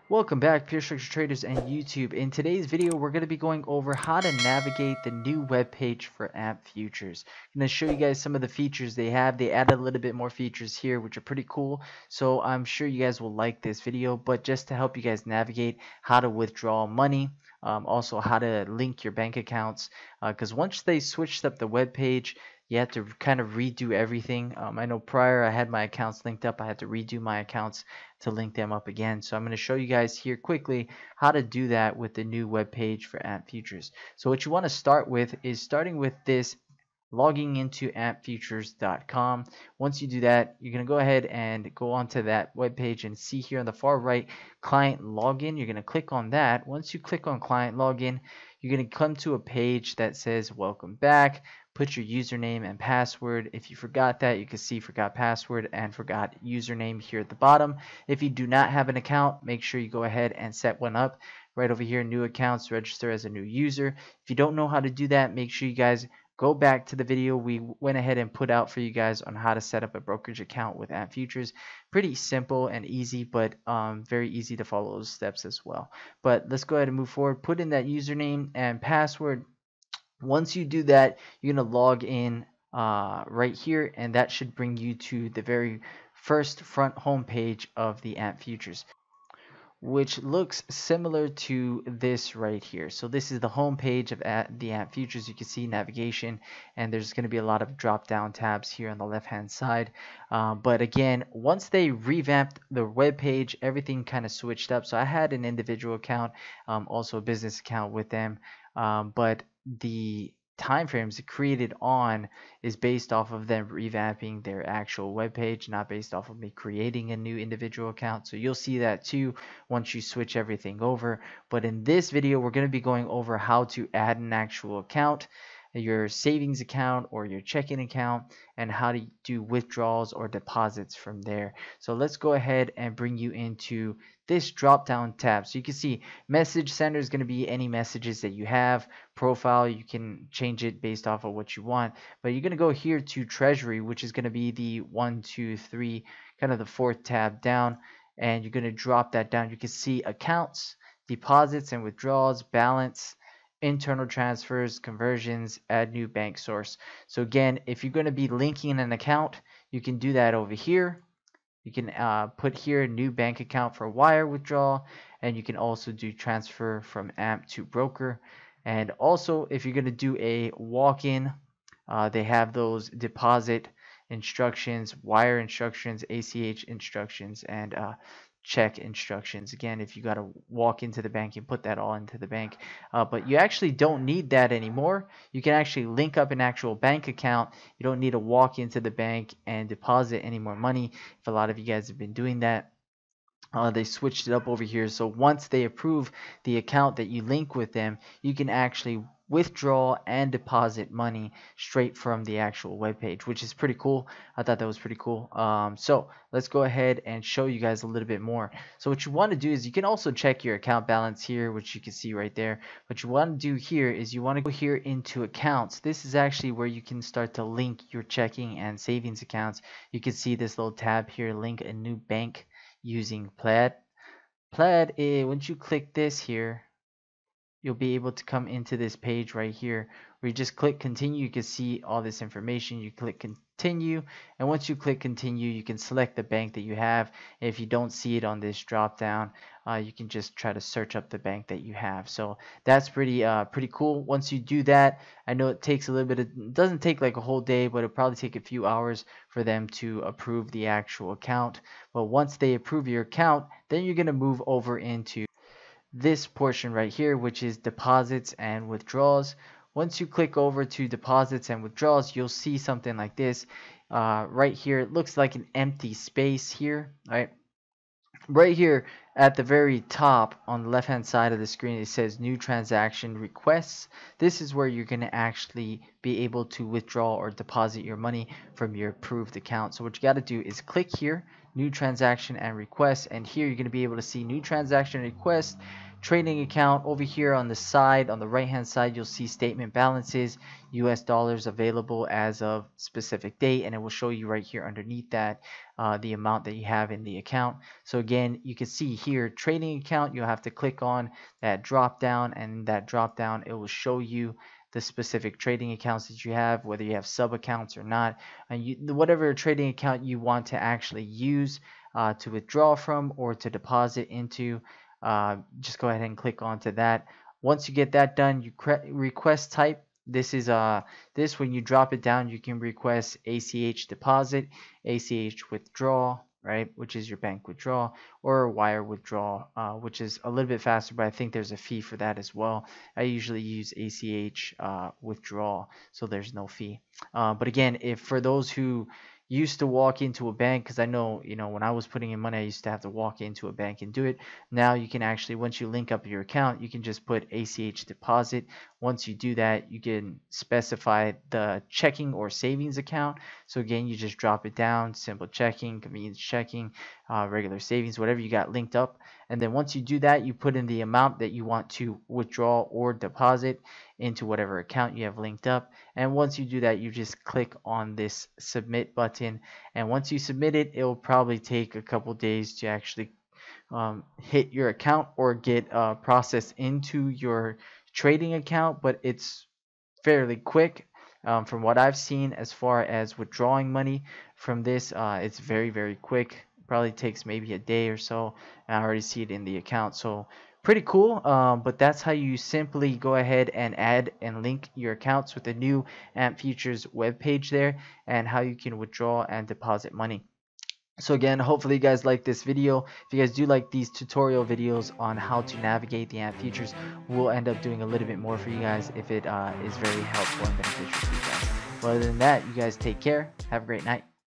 Welcome back, pure structure traders and YouTube. In today's video, we're going to be going over how to navigate the new web page for AMP Futures. I'm going to show you guys some of the features they have. They added a little bit more features here, which are pretty cool. So I'm sure you guys will like this video. But just to help you guys navigate how to withdraw money, also how to link your bank accounts, because once they switched up the web page, you have to kind of redo everything. I know prior I had my accounts linked up. I had to redo my accounts to link them up again. So I'm going to show you guys here quickly how to do that with the new web page for AMP Futures. So what you want to start with is starting with this, logging into ampfutures.com. Once you do that, you're going to go ahead and go onto that web page and see here on the far right, client login. You're going to click on that. Once you click on client login, you're going to come to a page that says welcome back. Put your username and password. If you forgot that, you can see forgot password and forgot username here at the bottom. If you do not have an account, make sure you go ahead and set one up. Right over here, new accounts, register as a new user. If you don't know how to do that, make sure you guys go back to the video we went ahead and put out for you guys on how to set up a brokerage account with AMP Futures. Pretty simple and easy, but very easy to follow those steps as well. But let's go ahead and move forward. Put in that username and password. Once you do that, you're going to log in right here, and that should bring you to the very first front home page of the AMP Futures, which looks similar to this right here. So this is the home page of the AMP Futures. You can see navigation, and there's going to be a lot of drop down tabs here on the left hand side. But again, once they revamped the web page, everything kind of switched up. So I had an individual account, also a business account with them, but the time frames created on is based off of them revamping their actual web page, not based off of me creating a new individual account. So you'll see that too once you switch everything over. But in this video, we're going to be going over how to add an actual account, your savings account or your checking account, and how to do withdrawals or deposits from there. So let's go ahead and bring you into this drop down tab. So you can see message sender is going to be any messages that you have. Profile, you can change it based off of what you want, but you're going to go here to treasury, which is going to be the 1, 2, 3, kind of the fourth tab down, and you're going to drop that down. You can see accounts, deposits and withdrawals, balance, internal transfers, conversions, add new bank source. So again, if you're going to be linking an account, you can do that over here. You can put here new bank account for wire withdrawal, and you can also do transfer from AMP to broker. And also, if you're going to do a walk-in, they have those deposit instructions, wire instructions, ACH instructions, and check instructions. Again, if you got to walk into the bank, you put that all into the bank. But you actually don't need that anymore. You can actually link up an actual bank account. You don't need to walk into the bank and deposit any more money. If a lot of you guys have been doing that, they switched it up over here. So once they approve the account that you link with them, you can actually withdraw and deposit money straight from the actual web page, which is pretty cool. I thought that was pretty cool. So let's go ahead and show you guys a little bit more. So what you want to do is you can also check your account balance here, which you can see right there. What you want to do here is you want to go here into accounts. This is actually where you can start to link your checking and savings accounts. You can see this little tab here, link a new bank using Plaid. Plaid, once you click this here, you'll be able to come into this page right here where you just click continue. You can see all this information. You click continue, and once you click continue, you can select the bank that you have. If you don't see it on this drop down, you can just try to search up the bank that you have. So that's pretty cool. Once you do that, I know it takes a little bit it doesn't take like a whole day, but it'll probably take a few hours for them to approve the actual account. But once they approve your account, then you're going to move over into this portion right here, which is deposits and withdrawals. Once you click over to deposits and withdrawals, you'll see something like this right here. It looks like an empty space here, right here at the very top on the left hand side of the screen. It says new transaction requests. This is where you're going to actually be able to withdraw or deposit your money from your approved account. So what you got to do is click here, new transaction and requests, and here you're going to be able to see new transaction request. trading account. Over here on the side, on the right hand side, you'll see statement balances, US dollars available as of specific date, and it will show you right here underneath that the amount that you have in the account. So again, you can see here trading account, you'll have to click on that drop down, and that drop down, it will show you the specific trading accounts that you have, whether you have sub accounts or not, and whatever trading account you want to actually use to withdraw from or to deposit into. Just go ahead and click onto that. Once you get that done, you request type. This is this, when you drop it down, you can request ACH deposit, ACH withdrawal, right, which is your bank withdrawal, or wire withdrawal, which is a little bit faster, but I think there's a fee for that as well. I usually use ACH withdrawal, so there's no fee. But again, if for those who used to walk into a bank, because I know, when I was putting in money, I used to have to walk into a bank and do it. Now you can actually, once you link up your account, you can just put ACH deposit. Once you do that, you can specify the checking or savings account. So again, you just drop it down, simple checking, convenience checking, regular savings, whatever you got linked up. And then once you do that, you put in the amount that you want to withdraw or deposit into whatever account you have linked up. And once you do that, you just click on this submit button. And once you submit it, it will probably take a couple days to actually hit your account or get processed into your trading account, but it's fairly quick. From what I've seen as far as withdrawing money from this, it's very, very quick. Probably takes maybe a day or so, and I already see it in the account. So pretty cool. But that's how you simply go ahead and add and link your accounts with the new AMP Futures webpage there, and how you can withdraw and deposit money. So again, hopefully you guys like this video. If you guys do like these tutorial videos on how to navigate the AMP Futures, we'll end up doing a little bit more for you guys if it is very helpful and beneficial to you guys. But other than that, you guys take care. Have a great night.